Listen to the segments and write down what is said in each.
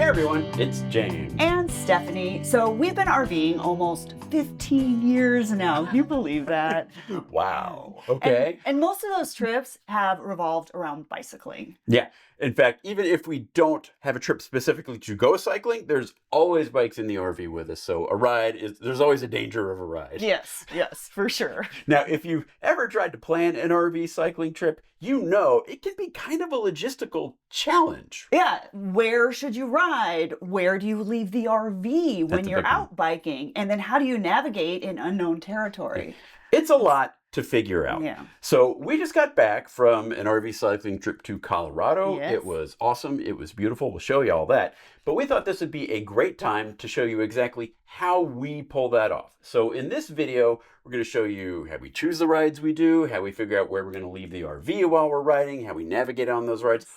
everyone, it's James. And Stephanie. So we've been RVing almost 15 years now. Can you believe that? Wow. Okay. And most of those trips have revolved around bicycling. Yeah. In fact, even if we don't have a trip specifically to go cycling, there's always bikes in the RV with us. So there's always a danger of a ride. Yes, for sure. Now, if you've ever tried to plan an RV cycling trip, you know it can be kind of a logistical challenge. Yeah. Where should you ride? Where do you leave the RV when you're out biking? And then how do you navigate in unknown territory? It's a lot to figure out. Yeah. So we just got back from an RV cycling trip to Colorado. Yes. It was awesome. It was beautiful. We'll show you all that. But we thought this would be a great time to show you exactly how we pull that off. So in this video, we're going to show you how we choose the rides we do, how we figure out where we're going to leave the RV while we're riding, how we navigate on those rides.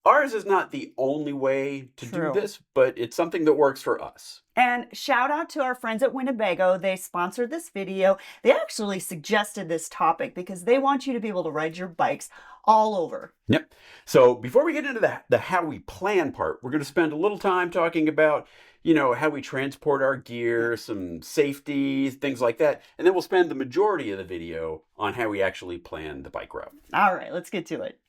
Ours is not the only way to do this, but it's something that works for us. And shout out to our friends at Winnebago. They sponsored this video. They actually suggested this topic because they want you to be able to ride your bikes all over. Yep. So before we get into the how we plan part, we're going to spend a little time talking about, how we transport our gear, some safety, things like that. And then we'll spend the majority of the video on how we actually plan the bike route. All right, let's get to it.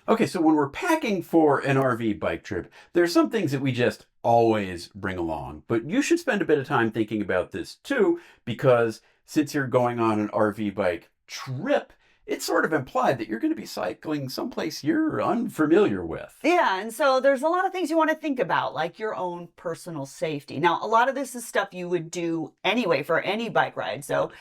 Okay, so when we're packing for an RV bike trip, there's some things that we just always bring along. But you should spend a bit of time thinking about this too, because since you're going on an RV bike trip, it's sort of implied that you're going to be cycling someplace you're unfamiliar with. Yeah, and so there's a lot of things you want to think about, like your own personal safety. Now, a lot of this is stuff you would do anyway for any bike ride. So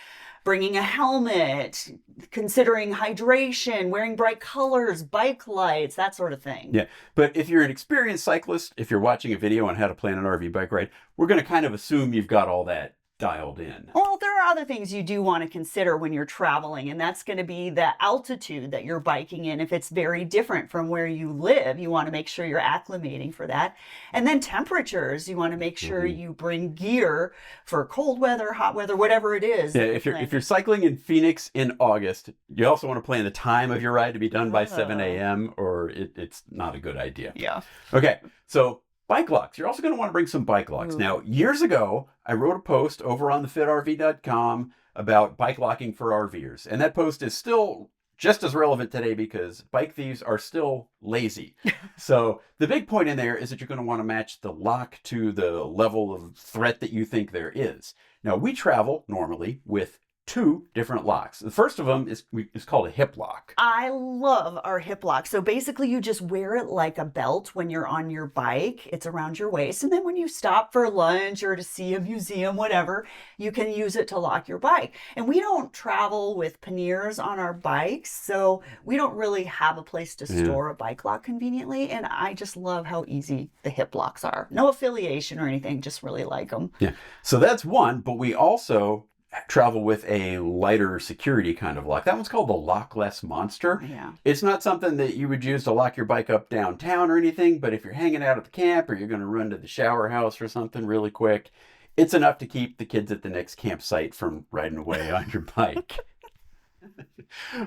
bringing a helmet, considering hydration, wearing bright colors, bike lights, that sort of thing. Yeah, but if you're an experienced cyclist, if you're watching a video on how to plan an RV bike ride, we're going to kind of assume you've got all that dialed in. Well, there are other things you do want to consider when you're traveling, and that's going to be the altitude that you're biking in. If it's very different from where you live, you want to make sure you're acclimating for that. And then temperatures, you want to make sure you bring gear for cold weather, hot weather, whatever it is. Yeah, if you're cycling in Phoenix in August, you also want to plan the time of your ride to be done by 7 a.m. or it's not a good idea. Yeah. Okay, so bike locks. You're also going to want to bring some bike locks. Now, years ago, I wrote a post over on thefitrv.com about bike locking for RVers. And that post is still just as relevant today because bike thieves are still lazy. So the big point in there is that you're going to want to match the lock to the level of threat that you think there is. Now, we travel normally with two different locks. The first of them is called a hip lock. I love our hip lock. So basically you just wear it like a belt when you're on your bike. It's around your waist. And then when you stop for lunch or to see a museum, whatever, you can use it to lock your bike. And we don't travel with panniers on our bikes. So we don't really have a place to store a bike lock conveniently. And I just love how easy the hip locks are. No affiliation or anything, just really like them. Yeah. So that's one, but we also travel with a lighter security kind of lock. That one's called the Lockless Monster. Yeah. It's not something that you would use to lock your bike up downtown or anything, but if you're hanging out at the camp or you're going to run to the shower house or something really quick, it's enough to keep the kids at the next campsite from riding away on your bike.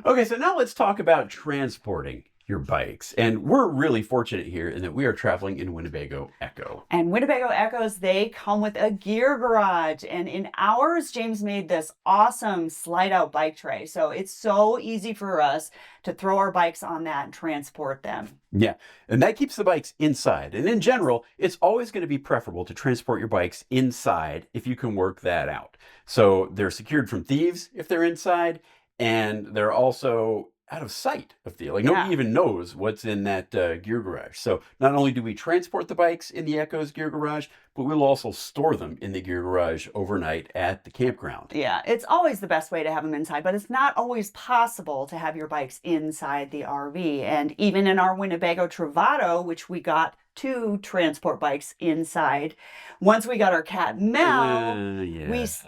Okay, so now let's talk about transporting your bikes. And we're really fortunate here in that we are traveling in Winnebago Echo. And Winnebago Echoes, they come with a gear garage. And in ours, James made this awesome slide out bike tray. So it's so easy for us to throw our bikes on that and transport them. Yeah, and that keeps the bikes inside. And in general, it's always going to be preferable to transport your bikes inside if you can work that out. So they're secured from thieves if they're inside, and they're also out of sight of the, nobody even knows what's in that gear garage. So not only do we transport the bikes in the Echo's gear garage, but we'll also store them in the gear garage overnight at the campground. Yeah, it's always the best way to have them inside, but it's not always possible to have your bikes inside the RV. And even in our Winnebago Travato, which we got 2 transport bikes inside. Once we got our cat Mel,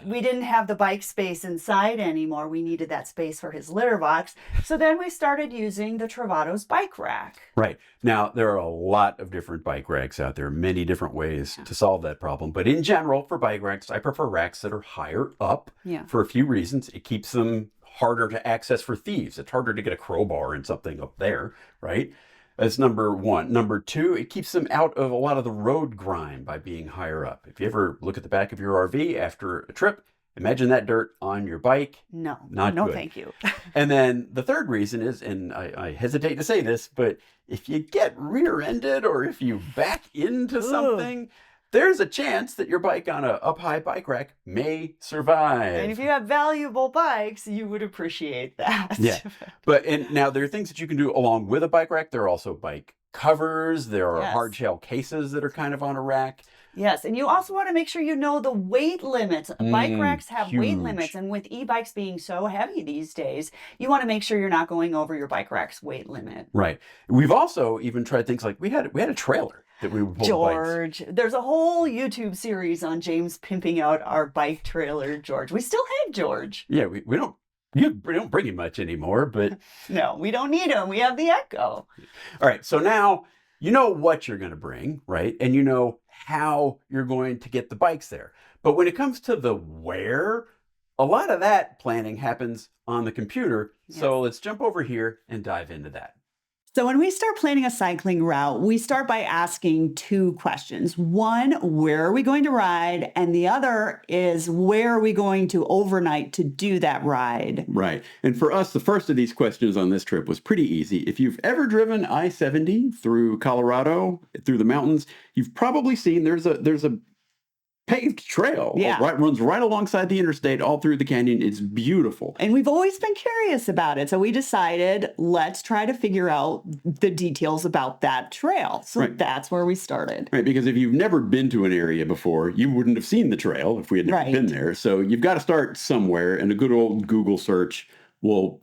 we didn't have the bike space inside anymore. We needed that space for his litter box. So then we started using the Travato's bike rack. Right. Now, there are a lot of different bike racks out there, many different ways to solve that problem. But in general, for bike racks, I prefer racks that are higher up for a few reasons. It keeps them harder to access for thieves. It's harder to get a crowbar and something up there, right? That's number one. Number two, it keeps them out of a lot of the road grime by being higher up. If you ever look at the back of your RV after a trip, imagine that dirt on your bike. No, Not no, good. thank you. And then the third reason is, and I hesitate to say this, but if you get rear-ended or if you back into something, there's a chance that your bike on a up-high bike rack may survive. And if you have valuable bikes, you would appreciate that. Yeah. And now there are things that you can do along with a bike rack. There are also bike covers. There are Yes. hard shell cases that are kind of on a rack. Yes, and you also want to make sure you know the weight limits. Bike racks have weight huge. limits, and with e-bikes being so heavy these days, you want to make sure you're not going over your bike rack's weight limit. Right. We've also even tried things like we had a trailer that we would pull the bikes. George, there's a whole YouTube series on James pimping out our bike trailer, George. We still have George. Yeah, we don't bring him much anymore, but No, we don't need him. We have the Echo. all right. So now you know what you're going to bring, right? And you know how you're going to get the bikes there. But when it comes to the where, a lot of that planning happens on the computer. So let's jump over here and dive into that. So when we start planning a cycling route, we start by asking two questions. One, where are we going to ride? And the other is, where are we going to overnight to do that ride? Right. And for us, the first of these questions on this trip was pretty easy. If you've ever driven I-70 through Colorado, through the mountains, you've probably seen there's a paved trail. Yeah. Runs right alongside the interstate all through the canyon. It's beautiful. And we've always been curious about it. So we decided, let's try to figure out the details about that trail. So Right. that's where we started. Right, because if you've never been to an area before, you wouldn't have seen the trail if we had never Right. been there. So you've got to start somewhere, and a good old Google search will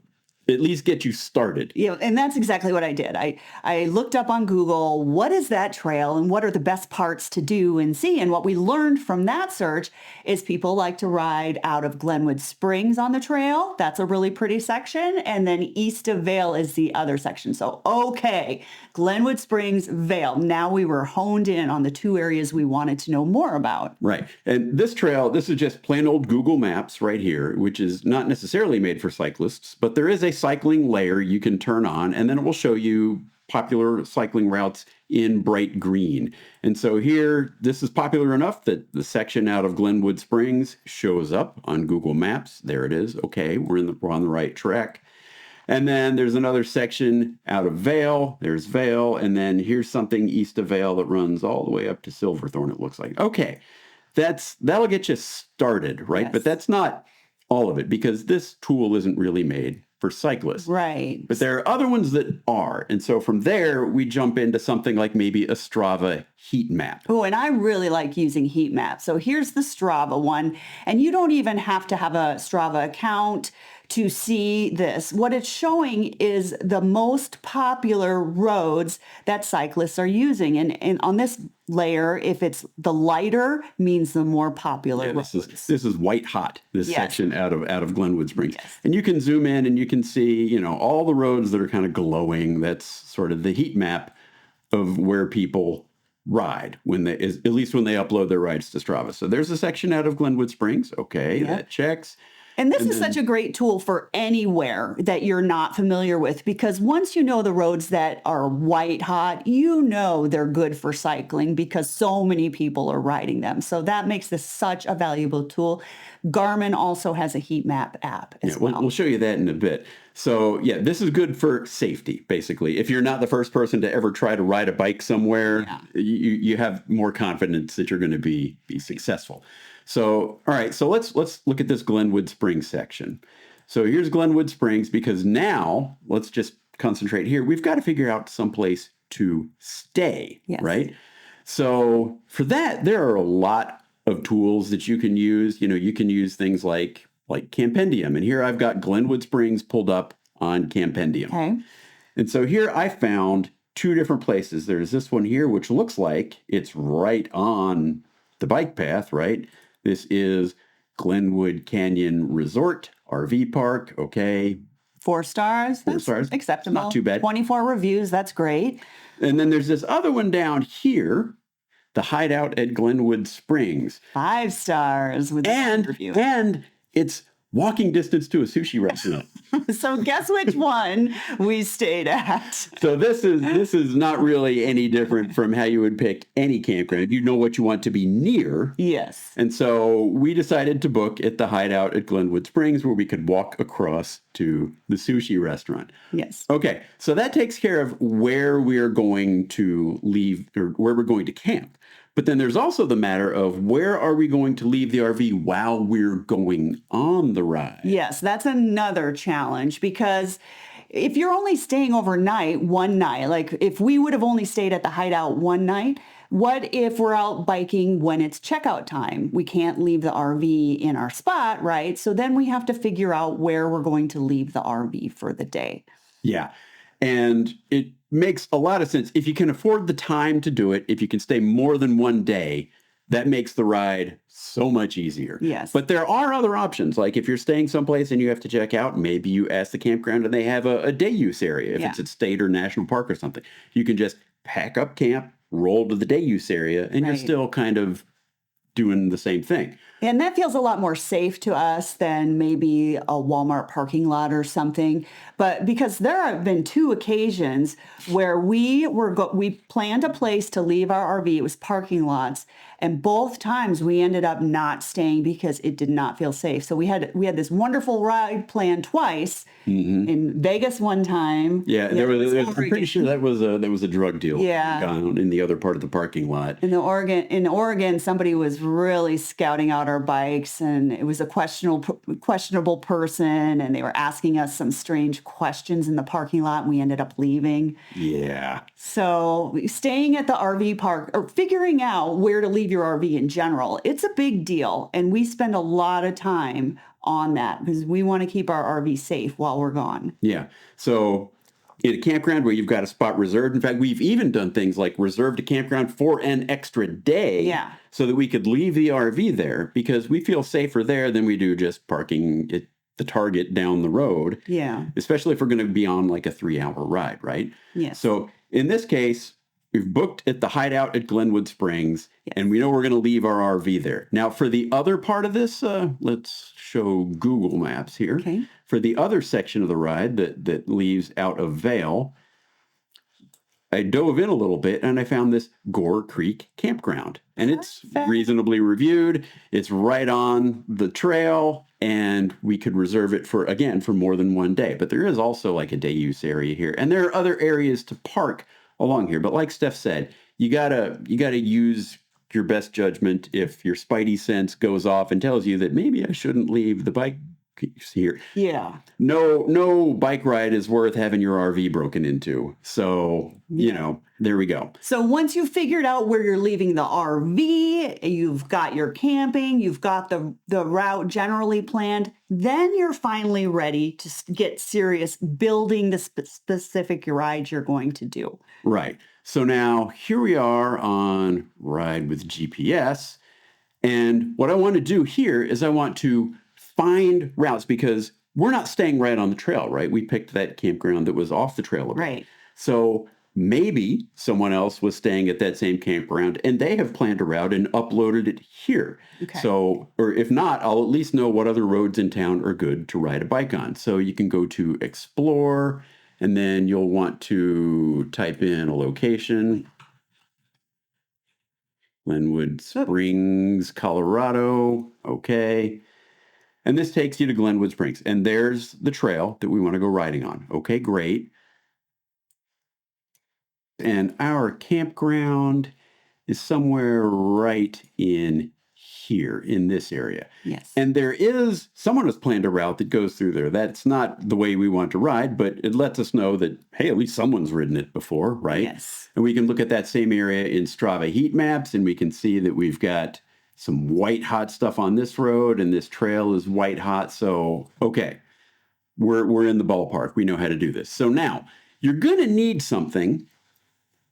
at least get you started. Yeah, and that's exactly what I did. I looked up on Google, what is that trail and what are the best parts to do and see? And what we learned from that search is people like to ride out of Glenwood Springs on the trail. That's a really pretty section. And then east of Vail is the other section. So, okay, Glenwood Springs, Vail. Now we were honed in on the two areas we wanted to know more about. Right. And this trail, this is just plain old Google Maps right here, which is not necessarily made for cyclists, but there is a cycling layer you can turn on, and then it will show you popular cycling routes in bright green. And so here, this is popular enough that the section out of Glenwood Springs shows up on Google Maps. There it is. Okay, we're on the right track. And then there's another section out of Vail. There's Vail. And then here's something east of Vail that runs all the way up to Silverthorne, it looks like. Okay, that'll get you started, right? Yes. But that's not all of it, because this tool isn't really made for cyclists. Right. But there are other ones that are. And so from there, we jump into something like maybe a Strava heat map. Oh, and I really like using heat maps. So here's the Strava one. And you don't even have to have a Strava account to see this. What it's showing is the most popular roads that cyclists are using. And on this layer, if it's the lighter, means the more popular roads. This is white hot, this Yes. section out of Glenwood Springs. Yes. And you can zoom in and you can see, all the roads that are kind of glowing. That's sort of the heat map of where people ride at least when they upload their rides to Strava. So there's a section out of Glenwood Springs. Okay, Yeah. that checks. And this is such a great tool for anywhere that you're not familiar with, because once you know the roads that are white hot, you know they're good for cycling because so many people are riding them. So that makes this such a valuable tool. Garmin also has a heat map app as well. We'll show you that in a bit. So yeah, this is good for safety, basically. If you're not the first person to ever try to ride a bike somewhere, you have more confidence that you're going to be successful. So, all right, so let's look at this Glenwood Springs section. So here's Glenwood Springs, because now let's just concentrate here. We've got to figure out someplace to stay, Yes. right? So for that, there are a lot of tools that you can use. You can use things like Campendium. And here I've got Glenwood Springs pulled up on Campendium. Okay. And so here I found two different places. There's this one here, which looks like it's right on the bike path, right? This is Glenwood Canyon Resort RV Park. Okay. 4 stars. 4 That's stars. acceptable. Not too bad. 24 reviews. That's great. And then there's this other one down here, the Hideout at Glenwood Springs. 5 stars with a And review. it's walking distance to a sushi restaurant. So guess which one we stayed at? So this is not really any different from how you would pick any campground. You know what you want to be near. Yes. And so we decided to book at the Hideout at Glenwood Springs, where we could walk across to the sushi restaurant. Yes. Okay, so that takes care of where we're going to leave, or where we're going to camp. But then there's also the matter of where are we going to leave the RV while we're going on the ride? Yes, that's another challenge because if you're only staying overnight one night, like if we would have only stayed at the Hideout one night, what if we're out biking when it's checkout time? We can't leave the RV in our spot, right? So then we have to figure out where we're going to leave the RV for the day. Yeah. And it makes a lot of sense. If you can afford the time to do it, if you can stay more than one day, that makes the ride so much easier. Yes. But there are other options. Like if you're staying someplace and you have to check out, maybe you ask the campground and they have a day use area. If it's at state or national park or something, you can just pack up camp, roll to the day use area, and you're still kind of doing the same thing. And that feels a lot more safe to us than maybe a Walmart parking lot or something. But because there have been 2 occasions where we planned a place to leave our RV. It was parking lots. And both times we ended up not staying because it did not feel safe. So we had this wonderful ride planned twice in Vegas one time. Yeah, I'm pretty sure that was a drug deal gone in the other part of the parking lot. In Oregon, somebody was really scouting out our bikes, and it was a questionable person, and they were asking us some strange questions in the parking lot, and we ended up leaving. Yeah. So staying at the RV park or figuring out where to leave your RV in general, it's a big deal, and we spend a lot of time on that because we want to keep our RV safe while we're gone. Yeah. So in a campground where you've got a spot reserved, in fact, we've even done things like reserved a campground for an extra day so that we could leave the RV there because we feel safer there than we do just parking at the Target down the road. Yeah. Especially if we're going to be on like a 3-hour ride, right? Yes. So in this case, we've booked at the Hideout at Glenwood Springs, and we know we're going to leave our RV there. Now, for the other part of this, let's show Google Maps here. Okay. For the other section of the ride that leaves out of Vail, I dove in a little bit, and I found this Gore Creek campground. And it's reasonably reviewed. It's right on the trail, and we could reserve it for more than one day. But there is also like a day use area here. And there are other areas to park along here. But like Steph said, you gotta use your best judgment if your spidey sense goes off and tells you that maybe I shouldn't leave the bike here. Yeah. No bike ride is worth having your RV broken into. So, there we go. So once you've figured out where you're leaving the RV, you've got your camping, you've got the route generally planned, then you're finally ready to get serious building the specific ride you're going to do. Right. So now here we are on Ride with GPS. And what I want to do here is I want to find routes because we're not staying right on the trail, right? We picked that campground that was off the trail a bit. Right. So maybe someone else was staying at that same campground and they have planned a route and uploaded it here. Okay. So, or if not, I'll at least know what other roads in town are good to ride a bike on. So you can go to Explore, and then you'll want to type in a location. Glenwood Springs, Colorado. Okay. And this takes you to Glenwood Springs. And there's the trail that we want to go riding on. Okay, great. And our campground is somewhere right in here, in this area. Yes. And someone has planned a route that goes through there. That's not the way we want to ride, but it lets us know that, hey, at least someone's ridden it before, right? Yes. And we can look at that same area in Strava heat maps, and we can see that we've got some white hot stuff on this road, and this trail is white hot. So, okay, we're in the ballpark. We know how to do this. So now you're going to need something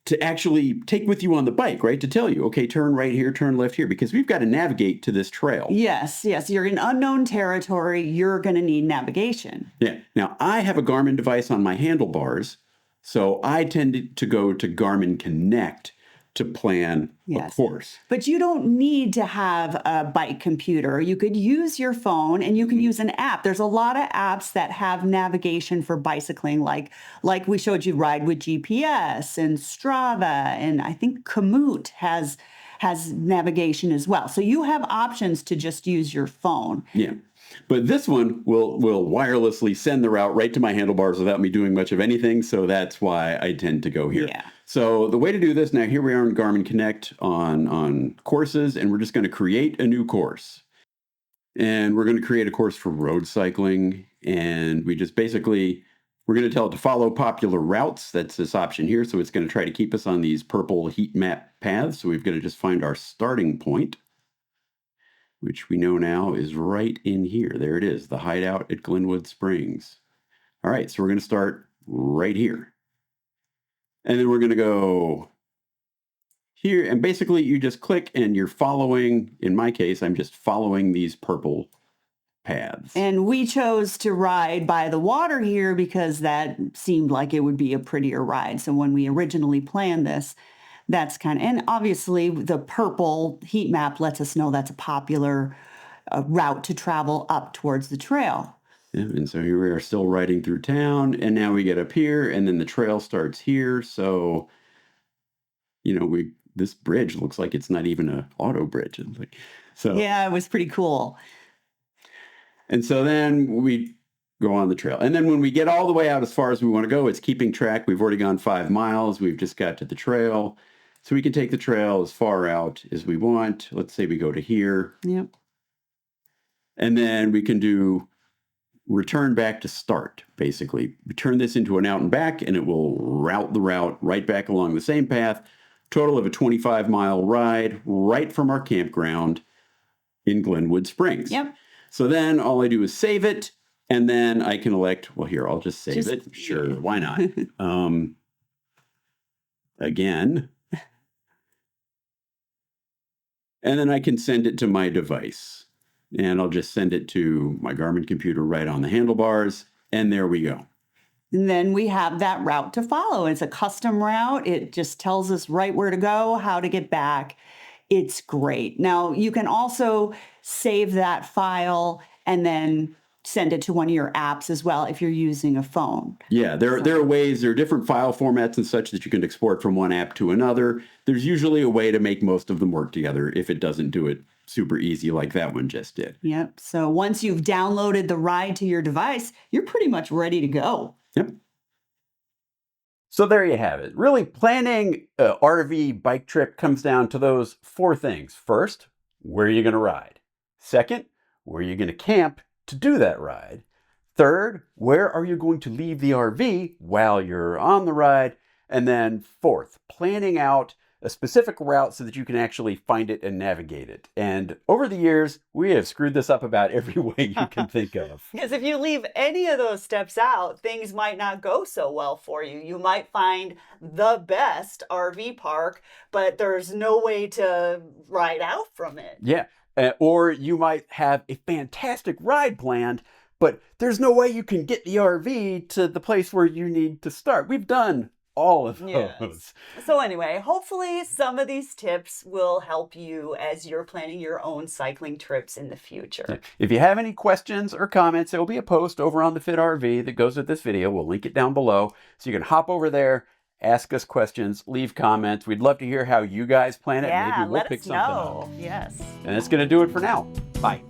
to actually take with you on the bike, right? To tell you, okay, turn right here, turn left here, because we've got to navigate to this trail. Yes. You're in unknown territory. You're going to need navigation. Yeah. Now, I have a Garmin device on my handlebars, so I tend to go to Garmin Connect. to plan Yes. a course. But you don't need to have a bike computer. You could use your phone and you can use an app. There's a lot of apps that have navigation for bicycling, like we showed you Ride with GPS and Strava, and I think Komoot has navigation as well. So you have options to just use your phone. Yeah. But this one will wirelessly send the route right to my handlebars without me doing much of anything. So that's why I tend to go here. Yeah. So the way to do this, now here we are in Garmin Connect on courses, and we're just going to create a new course. And we're going to create a course for road cycling. And we just basically, we're going to tell it to follow popular routes. That's this option here. So it's going to try to keep us on these purple heat map paths. So we've got to just find our starting point, which we know now is right in here. There it is, the hideout at Glenwood Springs. All right, so we're going to start right here. And then we're going to go here, and basically you just click and you're following, in my case, I'm just following these purple paths. And we chose to ride by the water here because that seemed like it would be a prettier ride. So when we originally planned this, that's and obviously the purple heat map lets us know that's a popular route to travel up towards the trail. Yeah, and so here we are still riding through town, and now we get up here, and then the trail starts here. So, this bridge looks like it's not even an auto bridge. Yeah, it was pretty cool. And so then we go on the trail. And then when we get all the way out as far as we want to go, it's keeping track. We've already gone 5 miles. We've just got to the trail. So we can take the trail as far out as we want. Let's say we go to here. Yep. And then we can do return back to start, basically. We turn this into an out and back, and it will route the route right back along the same path. Total of a 25-mile ride right from our campground in Glenwood Springs. Yep. So then all I do is save it, and then I can elect, well, here, I'll just save it. Sure, why not? Again. And then I can send it to my device. And I'll just send it to my Garmin computer right on the handlebars. And there we go. And then we have that route to follow. It's a custom route. It just tells us right where to go, how to get back. It's great. Now, you can also save that file and then send it to one of your apps as well if you're using a phone. Yeah, there are ways, there are different file formats and such that you can export from one app to another. There's usually a way to make most of them work together if it doesn't do it super easy like that one just did. Yep. So once you've downloaded the ride to your device, you're pretty much ready to go. Yep. So there you have it. Really, planning an RV bike trip comes down to those 4 things. First, where are you going to ride? Second, where are you going to camp to do that ride? Third, where are you going to leave the RV while you're on the ride? And then fourth, planning out a specific route so that you can actually find it and navigate it. And over the years, we have screwed this up about every way you can think of. Because if you leave any of those steps out, things might not go so well for you. You might find the best RV park, but there's no way to ride out from it. Yeah. Or you might have a fantastic ride planned, but there's no way you can get the RV to the place where you need to start. We've done all of those. Yes. So anyway, hopefully some of these tips will help you as you're planning your own cycling trips in the future. If you have any questions or comments, there will be a post over on the Fit RV that goes with this video. We'll link it down below. So you can hop over there, ask us questions, leave comments. We'd love to hear how you guys plan it. Yeah, Maybe we'll let pick us something know. up. Yes. And that's going to do it for now. Bye.